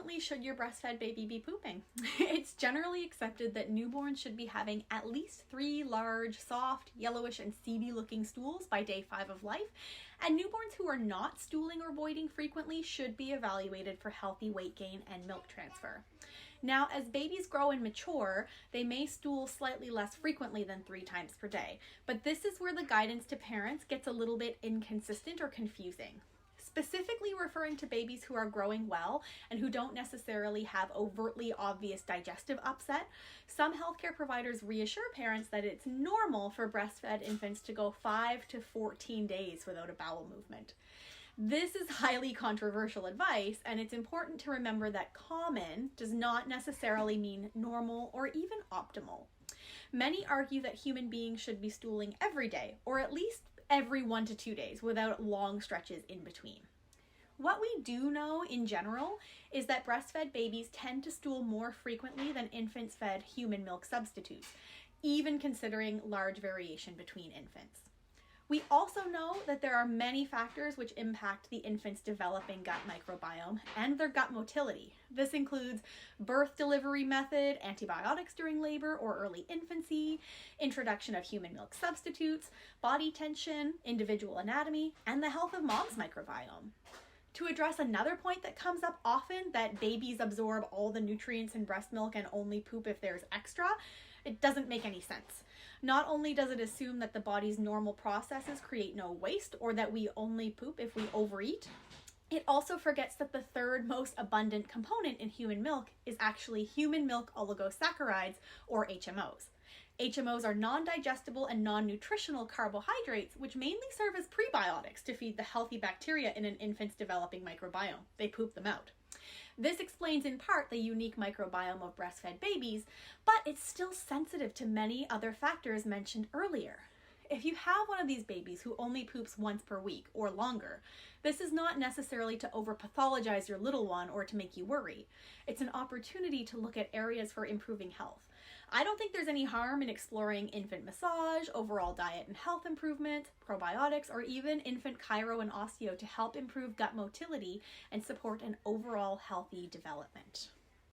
frequently should your breastfed baby be pooping? It's generally accepted that newborns should be having at least 3 large, soft, yellowish, and seedy looking stools by day 5 of life, and newborns who are not stooling or voiding frequently should be evaluated for healthy weight gain and milk transfer. Now, as babies grow and mature, they may stool slightly less frequently than 3 times per day, but this is where the guidance to parents gets a little bit inconsistent or confusing. Specifically referring to babies who are growing well and who don't necessarily have overtly obvious digestive upset, some healthcare providers reassure parents that it's normal for breastfed infants to go 5 to 14 days without a bowel movement. This is highly controversial advice, and it's important to remember that common does not necessarily mean normal or even optimal. Many argue that human beings should be stooling every day, or at least every 1 to 2 days, without long stretches in between. What we do know in general is that breastfed babies tend to stool more frequently than infants fed human milk substitutes, even considering large variation between infants. We also know that there are many factors which impact the infant's developing gut microbiome and their gut motility. This includes birth delivery method, antibiotics during labor or early infancy, introduction of human milk substitutes, body tension, individual anatomy, and the health of mom's microbiome. To address another point that comes up often, that babies absorb all the nutrients in breast milk and only poop if there's extra, it doesn't make any sense. Not only does it assume that the body's normal processes create no waste or that we only poop if we overeat, it also forgets that the third most abundant component in human milk is actually human milk oligosaccharides, or HMOs. HMOs are non-digestible and non-nutritional carbohydrates which mainly serve as prebiotics to feed the healthy bacteria in an infant's developing microbiome. They poop them out. This explains in part the unique microbiome of breastfed babies, but it's still sensitive to many other factors mentioned earlier. If you have one of these babies who only poops once per week or longer, this is not necessarily to overpathologize your little one or to make you worry. It's an opportunity to look at areas for improving health. I don't think there's any harm in exploring infant massage, overall diet and health improvement, probiotics, or even infant chiro and osteo to help improve gut motility and support an overall healthy development.